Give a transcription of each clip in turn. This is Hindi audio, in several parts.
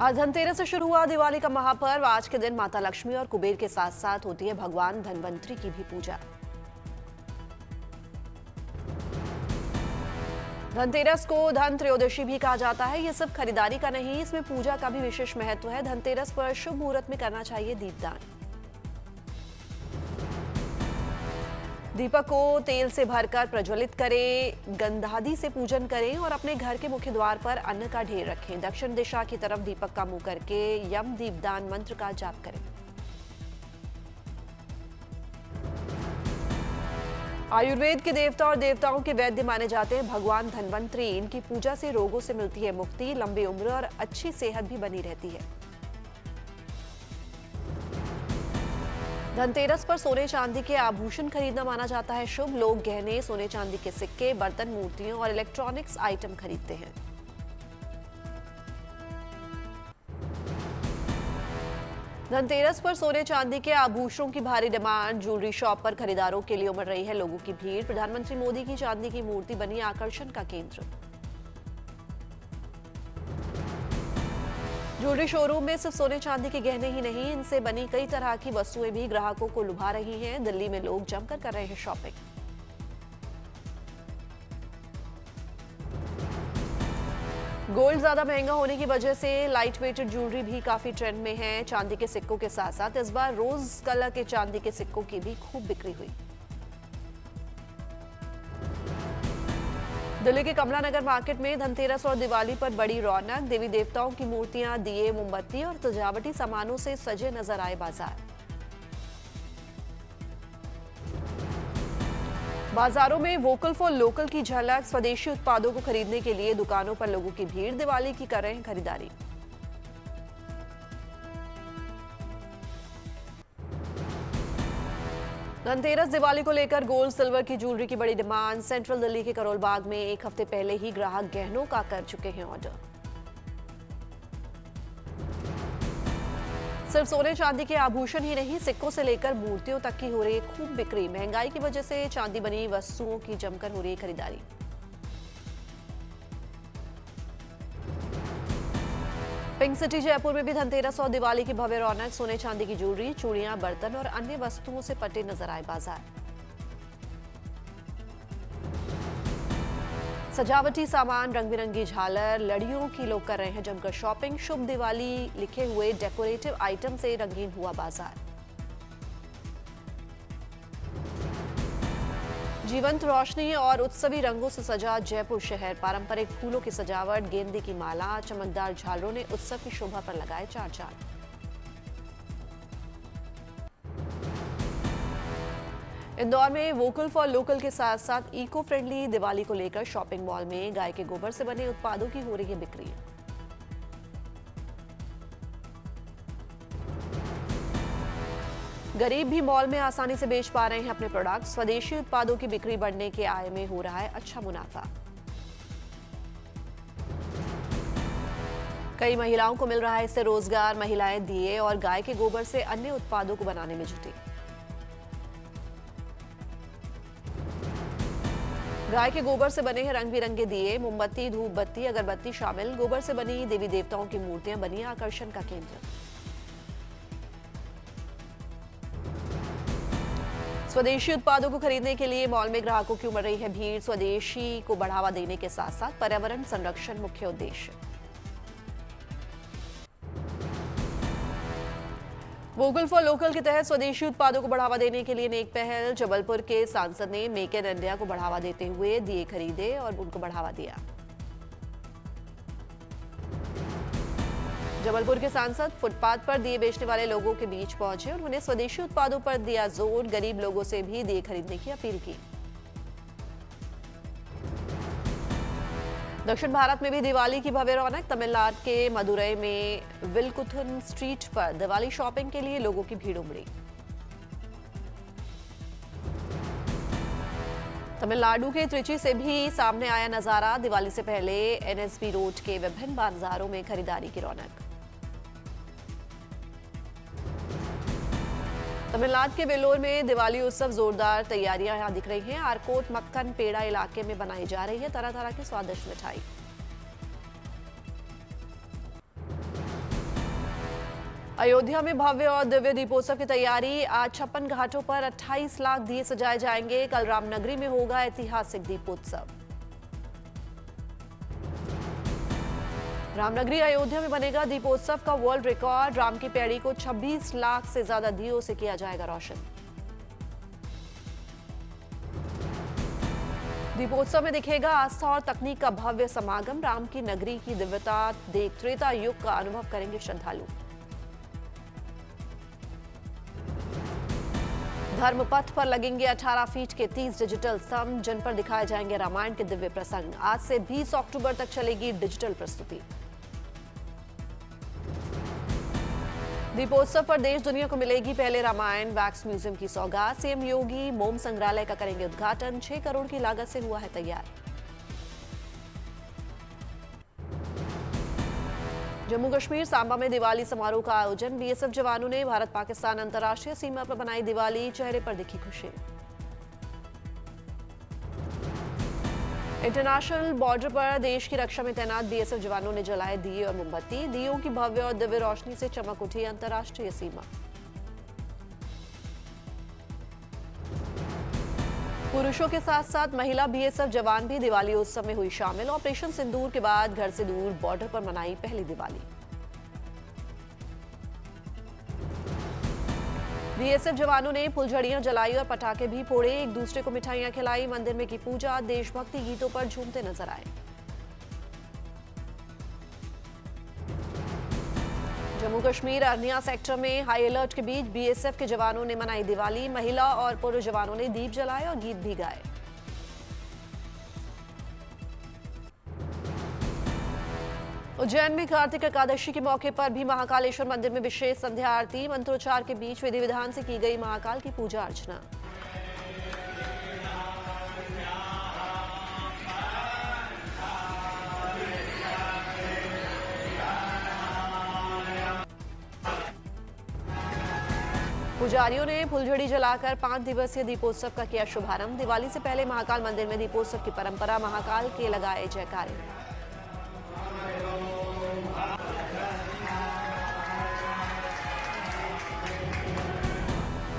आज धनतेरस से शुरू हुआ दिवाली का महापर्व। आज के दिन माता लक्ष्मी और कुबेर के साथ साथ होती है भगवान धनवंतरी की भी पूजा। धनतेरस को धन त्रयोदशी भी कहा जाता है। ये सिर्फ खरीदारी का नहीं, इसमें पूजा का भी विशेष महत्व है। धनतेरस पर शुभ मुहूर्त में करना चाहिए दीपदान। दीपक को तेल से भरकर प्रज्वलित करें, गंधादि से पूजन करें और अपने घर के मुख्य द्वार पर अन्न का ढेर रखें। दक्षिण दिशा की तरफ दीपक का मुंह करके यम दीपदान मंत्र का जाप करें। आयुर्वेद के देवता और देवताओं के वैद्य माने जाते हैं भगवान धनवंतरी। इनकी पूजा से रोगों से मिलती है मुक्ति, लंबी उम्र और अच्छी सेहत भी बनी रहती है। धनतेरस पर सोने चांदी के आभूषण खरीदना माना जाता है शुभ। लोग गहने, सोने चांदी के सिक्के, बर्तन, मूर्तियों और इलेक्ट्रॉनिक्स आइटम खरीदते हैं। धनतेरस पर सोने चांदी के आभूषणों की भारी डिमांड। ज्वेलरी शॉप पर खरीदारों के लिए उमड़ रही है लोगों की भीड़। प्रधानमंत्री मोदी की चांदी की मूर्ति बनी आकर्षण का केंद्र। ज्वेलरी शोरूम में सिर्फ सोने चांदी के गहने ही नहीं, इनसे बनी कई तरह की वस्तुएं भी ग्राहकों को लुभा रही हैं। दिल्ली में लोग जमकर कर रहे हैं शॉपिंग। गोल्ड ज्यादा महंगा होने की वजह से लाइट वेटेड ज्वेलरी भी काफी ट्रेंड में है। चांदी के सिक्कों के साथ साथ इस बार रोज कलर के चांदी के सिक्कों की भी खूब बिक्री हुई। दिल्ली के कमला नगर मार्केट में धनतेरस और दिवाली पर बड़ी रौनक। देवी देवताओं की मूर्तियां, दिए, मोमबत्ती और सजावटी सामानों से सजे नजर आए बाजार। बाजारों में वोकल फॉर लोकल की झलक। स्वदेशी उत्पादों को खरीदने के लिए दुकानों पर लोगों की भीड़। दिवाली की कर रहे हैं खरीदारी। धनतेरस दिवाली को लेकर गोल्ड सिल्वर की ज्वेलरी की बड़ी डिमांड। सेंट्रल दिल्ली के करोल बाग में एक हफ्ते पहले ही ग्राहक गहनों का कर चुके हैं ऑर्डर। सिर्फ सोने चांदी के आभूषण ही नहीं, सिक्कों से लेकर मूर्तियों तक की हो रही है खूब बिक्री। महंगाई की वजह से चांदी बनी वस्तुओं की जमकर हो रही है खरीदारी। पिंक सिटी जयपुर में भी धनतेरस और दिवाली की भव्य रौनक। सोने चांदी की ज्वेलरी, चूड़ियां, बर्तन और अन्य वस्तुओं से पटे नजर आए बाजार। सजावटी सामान, रंग बिरंगी झालर, लड़ियों की लोग कर रहे हैं जमकर शॉपिंग। शुभ दिवाली लिखे हुए डेकोरेटिव आइटम से रंगीन हुआ बाजार। जीवंत रोशनी और उत्सवी रंगों से सजा जयपुर शहर। पारंपरिक फूलों की सजावट, गेंदे की माला, चमकदार झालरों ने उत्सव की शोभा पर लगाए चार चांद। इंदौर में वोकल फॉर लोकल के साथ साथ इको फ्रेंडली दिवाली को लेकर शॉपिंग मॉल में गाय के गोबर से बने उत्पादों की हो रही है बिक्री। गरीब भी मॉल में आसानी से बेच पा रहे हैं अपने प्रोडक्ट। स्वदेशी उत्पादों की बिक्री बढ़ने के आय में हो रहा है अच्छा मुनाफा। कई महिलाओं को मिल रहा है इससे रोजगार। महिलाएं दिए और गाय के गोबर से अन्य उत्पादों को बनाने में जुटी। गाय के गोबर से बने हैं रंग बिरंगे दिए, मोमबत्ती, धूप बत्ती, अगरबत्ती शामिल। गोबर से बनी देवी देवताओं की मूर्तियां बनी आकर्षण का केंद्र। स्वदेशी उत्पादों को खरीदने के लिए मॉल में ग्राहकों की उमड़ रही है भीड़। स्वदेशी को बढ़ावा देने के साथ साथ पर्यावरण संरक्षण मुख्य उद्देश्य। वोकल फॉर लोकल के तहत स्वदेशी उत्पादों को बढ़ावा देने के लिए नेक पहल। जबलपुर के सांसद ने मेक इन इंडिया को बढ़ावा देते हुए दिए खरीदे और उनको बढ़ावा दिया। जबलपुर के सांसद फुटपाथ पर दिए बेचने वाले लोगों के बीच पहुंचे। उन्होंने स्वदेशी उत्पादों पर दिया जोर। गरीब लोगों से भी दिए खरीदने की अपील की। दक्षिण भारत में भी दिवाली की भव्य रौनक। तमिलनाडु के मदुरई में विलकुथुन स्ट्रीट पर दिवाली शॉपिंग के लिए लोगों की भीड़ उमड़ी। तमिलनाडु के त्रिची से भी सामने आया नजारा। दिवाली से पहले एनएसबी रोड के विभिन्न बाजारों में खरीदारी की रौनक। तमिलनाडु के वेल्लोर में दिवाली उत्सव जोरदार तैयारियां यहां दिख रही हैं। आरकोट, मक्खन, पेड़ा इलाके में बनाई जा रही है तरह तरह की स्वादिष्ट मिठाई। अयोध्या में भव्य और दिव्य दीपोत्सव की तैयारी। आज 56 घाटों पर 28 लाख दिए सजाए जाएंगे। कल रामनगरी में होगा ऐतिहासिक दीपोत्सव। रामनगरी अयोध्या में बनेगा दीपोत्सव का वर्ल्ड रिकॉर्ड। राम की पैड़ी को 26 लाख से ज्यादा दियों से किया जाएगा रोशन। दीपोत्सव में दिखेगा आस्था और तकनीक का भव्य समागम। राम की नगरी की दिव्यता देख त्रेता युग का अनुभव करेंगे श्रद्धालु। धर्मपथ पर लगेंगे 18 फीट के 30 डिजिटल स्तंभ, जिन पर दिखाए जाएंगे रामायण के दिव्य प्रसंग। आज से 20 अक्टूबर तक चलेगी डिजिटल प्रस्तुति। दीपोत्सव पर देश दुनिया को मिलेगी पहले रामायण वैक्स म्यूजियम की सौगात। सीएम योगी मोम संग्रहालय का करेंगे उद्घाटन। 6 करोड़ की लागत से हुआ है तैयार। जम्मू कश्मीर सांबा में दिवाली समारोह का आयोजन। बीएसएफ जवानों ने भारत पाकिस्तान अंतर्राष्ट्रीय सीमा पर बनाई दिवाली। चेहरे पर दिखी खुशी। इंटरनेशनल बॉर्डर पर देश की रक्षा में तैनात बीएसएफ जवानों ने जलाए दिए और मोमबत्ती। दियों की भव्य और दिव्य रोशनी से चमक उठी अंतर्राष्ट्रीय सीमा। पुरुषों के साथ साथ महिला बीएसएफ जवान भी दिवाली उत्सव में हुई शामिल। ऑपरेशन सिंदूर के बाद घर से दूर बॉर्डर पर मनाई पहली दिवाली। बीएसएफ जवानों ने फुलझड़ियां जलाई और पटाखे भी फोड़े। एक दूसरे को मिठाइयां खिलाई। मंदिर में की पूजा। देशभक्ति गीतों पर झूमते नजर आए। जम्मू कश्मीर अरनिया सेक्टर में हाई अलर्ट के बीच बीएसएफ के जवानों ने मनाई दिवाली। महिला और पुरुष जवानों ने दीप जलाए और गीत भी गाए। उज्जैन में कार्तिक एकादशी के मौके पर भी महाकालेश्वर मंदिर में विशेष संध्या आरती। मंत्रोच्चार के बीच विधि विधान से की गई महाकाल की पूजा अर्चना। पुजारियों ने फुलझड़ी जलाकर 5 दिवसीय दीपोत्सव का किया शुभारंभ। दिवाली से पहले महाकाल मंदिर में दीपोत्सव की परंपरा। महाकाल के लगाए जयकारे।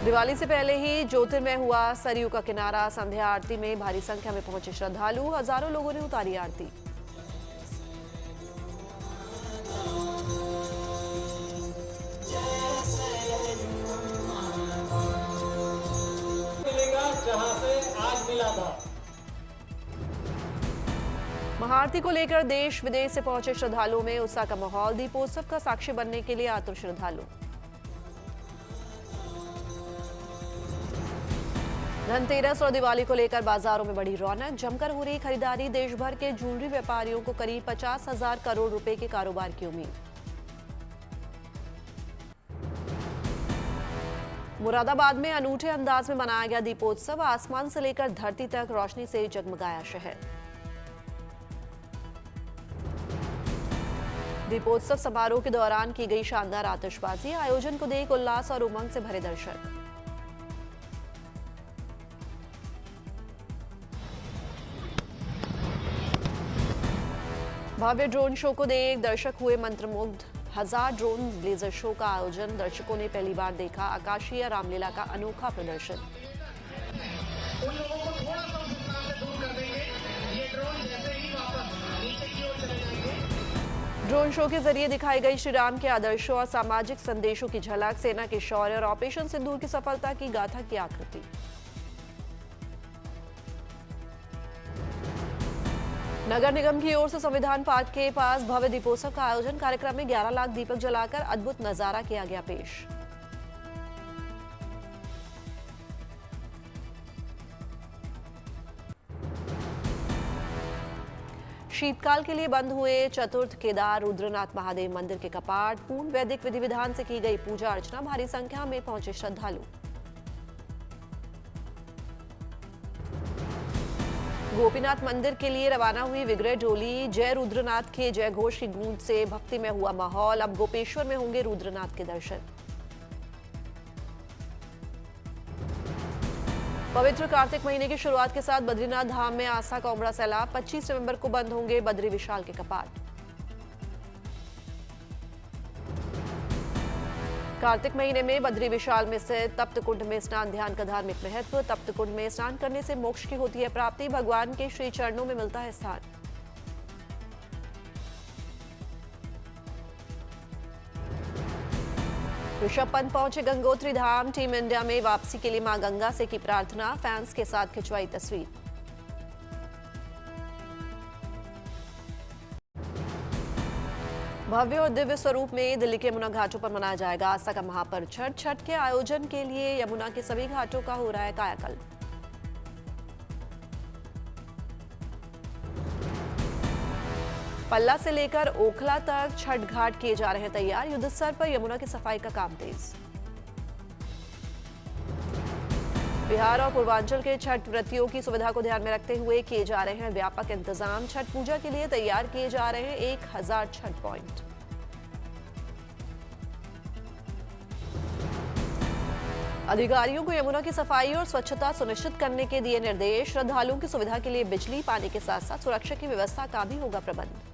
दिवाली से पहले ही ज्योतिर्मय हुआ सरयू का किनारा। संध्या आरती में भारी संख्या में पहुंचे श्रद्धालु। हजारों लोगों ने उतारी आरती। जहां से आज मिला था। महाआरती को लेकर देश विदेश से पहुंचे श्रद्धालुओं में उत्साह का माहौल। दीपोत्सव का साक्षी बनने के लिए आतुर श्रद्धालु। धनतेरस और दिवाली को लेकर बाजारों में बड़ी रौनक। जमकर हो रही खरीदारी। देश भर के ज्वेलरी व्यापारियों को करीब 50,000 करोड़ रुपए के कारोबार की उम्मीद। मुरादाबाद में अनूठे अंदाज में मनाया गया दीपोत्सव। आसमान से लेकर धरती तक रोशनी से जगमगाया शहर। दीपोत्सव समारोह के दौरान की गई शानदार आतिशबाजी। आयोजन को देख उल्लास और उमंग से भरे दर्शक। भव्य ड्रोन शो को देख दर्शक हुए मंत्रमुग्ध। 1000 ड्रोन लेजर शो का आयोजन। दर्शकों ने पहली बार देखा आकाशीय रामलीला का अनोखा प्रदर्शन। उन लोगों को थोड़ा सा उस स्थान से दूर कर देंगे। ये ड्रोन जैसे ही वापस नीचे की ओर चले जाएंगे। ड्रोन शो के जरिए दिखाई गई श्री राम के आदर्शों और सामाजिक संदेशों की झलक। सेना के शौर्य और ऑपरेशन सिंदूर की सफलता की गाथा की आकृति। नगर निगम की ओर से संविधान पार्क के पास भव्य दीपोत्सव का आयोजन। कार्यक्रम में 11 लाख दीपक जलाकर अद्भुत नजारा किया गया पेश। शीतकाल के लिए बंद हुए चतुर्थ केदार रुद्रनाथ महादेव मंदिर के कपाट। पूर्ण वैदिक विधि विधान से की गई पूजा अर्चना। भारी संख्या में पहुंचे श्रद्धालु। गोपीनाथ मंदिर के लिए रवाना हुई विग्रह डोली। जय रुद्रनाथ के जय घोष की गूंज से भक्ति में हुआ माहौल। अब गोपेश्वर में होंगे रुद्रनाथ के दर्शन। पवित्र कार्तिक महीने की शुरुआत के साथ बद्रीनाथ धाम में आस्था का उमड़ा सैलाब। 25 नवंबर को बंद होंगे बद्री विशाल के कपाट। कार्तिक महीने में बद्री विशाल में स्थित तप्त कुंड में स्नान ध्यान का धार्मिक महत्व। तप्त कुंड में स्नान करने से मोक्ष की होती है प्राप्ति, भगवान के श्री चरणों में मिलता है स्थान। ऋषभ पंत पहुंचे गंगोत्री धाम, टीम इंडिया में वापसी के लिए मां गंगा से की प्रार्थना, फैंस के साथ खिंचवाई तस्वीर। भव्य और दिव्य स्वरूप में दिल्ली के यमुना घाटों पर मनाया जाएगा आस्था का महापर्व छठ। छठ के आयोजन के लिए यमुना के सभी घाटों का हो रहा है कायाकल्प। पल्ला से लेकर ओखला तक छठ घाट किए जा रहे हैं तैयार, युद्ध स्तर पर यमुना की सफाई का काम तेज। बिहार और पूर्वांचल के छठ व्रतियों की सुविधा को ध्यान में रखते हुए किए जा रहे हैं व्यापक इंतजाम। छठ पूजा के लिए तैयार किए जा रहे हैं 1000 छठ पॉइंट। अधिकारियों को यमुना की सफाई और स्वच्छता सुनिश्चित करने के दिए निर्देश। श्रद्धालुओं की सुविधा के लिए बिजली पानी के साथ साथ सुरक्षा की व्यवस्था का भी होगा प्रबंध।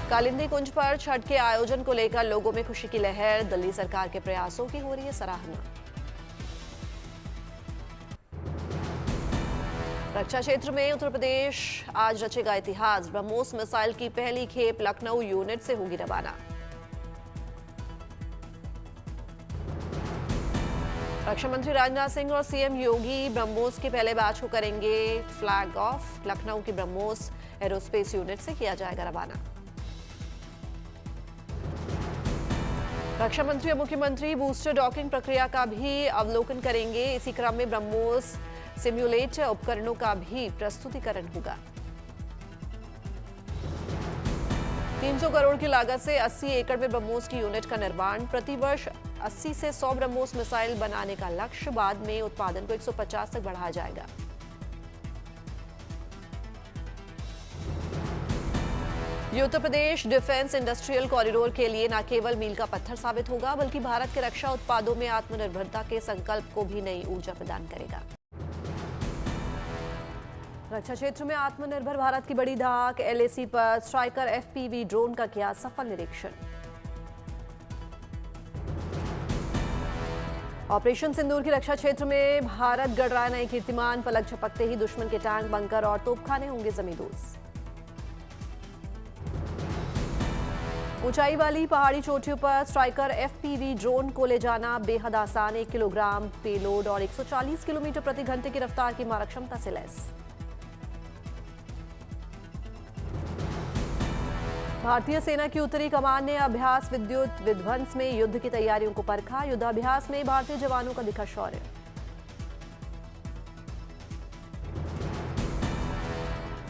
कालिंदी कुंज पर छठ के आयोजन को लेकर लोगों में खुशी की लहर, दिल्ली सरकार के प्रयासों की हो रही है सराहना। रक्षा क्षेत्र में उत्तर प्रदेश आज रचेगा इतिहास, ब्रह्मोस मिसाइल की पहली खेप लखनऊ यूनिट से होगी रवाना। रक्षा मंत्री राजनाथ सिंह और सीएम योगी ब्रह्मोस के पहले बैच को करेंगे फ्लैग ऑफ, लखनऊ की ब्रह्मोस एरोस्पेस यूनिट से किया जाएगा रवाना। रक्षा मंत्री और मुख्यमंत्री बूस्टर डॉकिंग प्रक्रिया का भी अवलोकन करेंगे। इसी क्रम में ब्रह्मोस सिम्युलेटर उपकरणों का भी प्रस्तुतिकरण होगा। 300 करोड़ की लागत से 80 एकड़ में ब्रह्मोस की यूनिट का निर्माण, प्रतिवर्ष 80 से 100 ब्रह्मोस मिसाइल बनाने का लक्ष्य, बाद में उत्पादन को 150 तक बढ़ाया जाएगा। ये Uttar Pradesh defence industrial corridor के लिए न केवल मील का पत्थर साबित होगा, बल्कि भारत के रक्षा उत्पादों में आत्मनिर्भरता के संकल्प को भी नई ऊर्जा प्रदान करेगा। रक्षा क्षेत्र में आत्मनिर्भर भारत की बड़ी धाक, एलएसी पर स्ट्राइकर एफपीवी ड्रोन का किया सफल निरीक्षण। ऑपरेशन सिंदूर की रक्षा क्षेत्र में भारत गढ़ रहा नए कीर्तिमान, पलक झपकते ही दुश्मन के टैंक, बंकर और तोपखाने होंगे जमींदोज। ऊंचाई वाली पहाड़ी चोटियों पर स्ट्राइकर एफपीवी ड्रोन को ले जाना बेहद आसान, 1 किलोग्राम पेलोड और 140 किलोमीटर प्रति घंटे की रफ्तार की मारक क्षमता से लैस। भारतीय सेना की उत्तरी कमान ने अभ्यास विद्युत विध्वंस में युद्ध की तैयारियों को परखा, युद्धाभ्यास में भारतीय जवानों का दिखा शौर्य।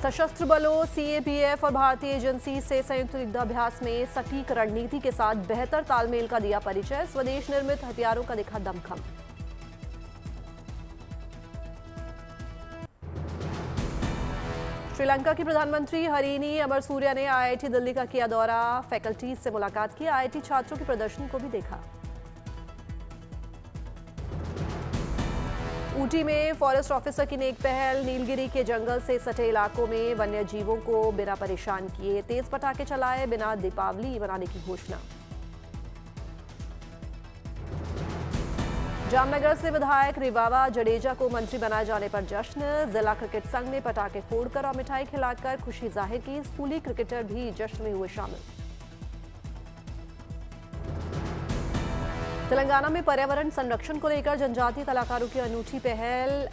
सशस्त्र बलों, सीएपीएफ और भारतीय एजेंसी से संयुक्त युद्धाभ्यास में सटीक रणनीति के साथ बेहतर तालमेल का दिया परिचय, स्वदेश निर्मित हथियारों का दिखा दमखम। श्रीलंका की प्रधानमंत्री हरीनी अमरसूर्या ने आईआईटी दिल्ली का किया दौरा, फैकल्टीज से मुलाकात की, आईआईटी छात्रों के प्रदर्शन को भी देखा। ऊटी में फॉरेस्ट ऑफिसर की नेक पहल, नीलगिरी के जंगल से सटे इलाकों में वन्य जीवों को बिना परेशान किए तेज पटाखे चलाए बिना दीपावली मनाने की घोषणा। जामनगर से विधायक रिवावा जडेजा को मंत्री बनाए जाने पर जश्न, जिला क्रिकेट संघ ने पटाखे फोड़कर और मिठाई खिलाकर खुशी जाहिर की, स्कूली क्रिकेटर भी जश्न में हुए शामिल। तेलंगाना में पर्यावरण संरक्षण को लेकर जनजातीय कलाकारों की अनूठी पहल,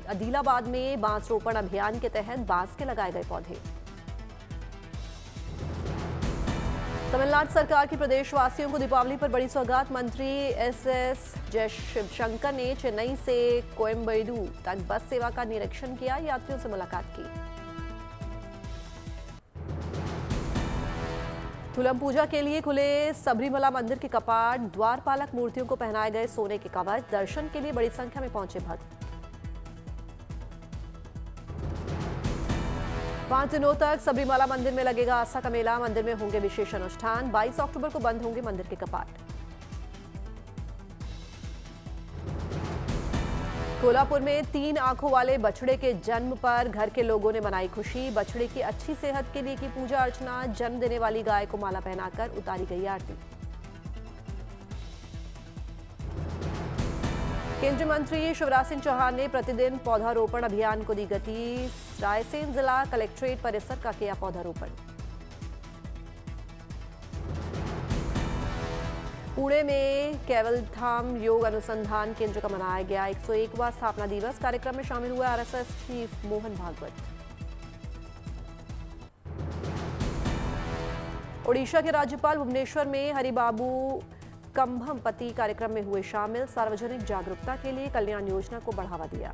आदिलाबाद में बांस रोपण अभियान के तहत बांस के लगाए गए पौधे। तमिलनाडु सरकार की प्रदेशवासियों को दीपावली पर बड़ी सौगात, मंत्री एसएस जयशंकर ने चेन्नई से कोयम्बेडू तक बस सेवा का निरीक्षण किया, यात्रियों से मुलाकात की। तुलम पूजा के लिए खुले सबरीमला मंदिर के कपाट, द्वारपालक मूर्तियों को पहनाए गए सोने के कवच, दर्शन के लिए बड़ी संख्या में पहुंचे भक्त। 5 दिनों तक सबरीमला मंदिर में लगेगा आस्था का मेला, मंदिर में होंगे विशेष अनुष्ठान, 22 अक्टूबर को बंद होंगे मंदिर के कपाट। कोल्हापुर में 3 आंखों वाले बछड़े के जन्म पर घर के लोगों ने मनाई खुशी। बछड़े की अच्छी सेहत के लिए की पूजा अर्चना। जन्म देने वाली गाय को माला पहनाकर उतारी गई आरती। केंद्रीय मंत्री शिवराज सिंह चौहान ने प्रतिदिन पौधारोपण अभियान को दी गति। रायसेन जिला कलेक्ट्रेट परिसर का किया पौधारोपण। पुणे में कैवलधाम योग अनुसंधान केंद्र का मनाया गया 101वां स्थापना दिवस। कार्यक्रम में शामिल हुए आरएसएस चीफ मोहन भागवत। ओडिशा के राज्यपाल भुवनेश्वर में हरिबाबू कंभमपति कार्यक्रम में हुए शामिल। सार्वजनिक जागरूकता के लिए कल्याण योजना को बढ़ावा दिया।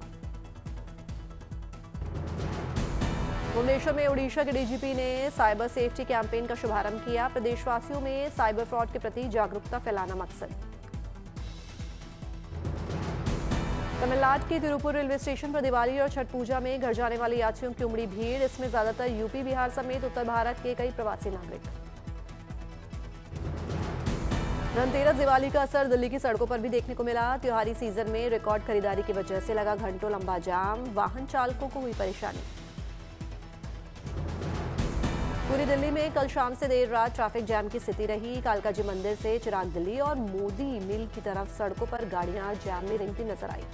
भुवनेश्वर में ओडिशा के डीजीपी ने साइबर सेफ्टी कैंपेन का शुभारंभ किया। प्रदेशवासियों में साइबर फ्रॉड के प्रति जागरूकता फैलाना मकसद। तमिलनाडु के तिरुपुर रेलवे स्टेशन पर दिवाली और छठ पूजा में घर जाने वाले यात्रियों की उमड़ी भीड़। इसमें ज्यादातर यूपी, बिहार समेत उत्तर भारत के कई प्रवासी नागरिक। धनतेरस दिवाली का असर दिल्ली की सड़कों पर भी देखने को मिला। त्योहारी सीजन में रिकॉर्ड खरीदारी की वजह से लगा घंटों लंबा जाम। वाहन चालकों को हुई परेशानी। पूरी दिल्ली में कल शाम से देर रात ट्रैफिक जैम की स्थिति रही। कालकाजी मंदिर से चिराग दिल्ली और मोदी मिल की तरफ सड़कों पर गाड़ियां जैम में रेंगती नजर आई।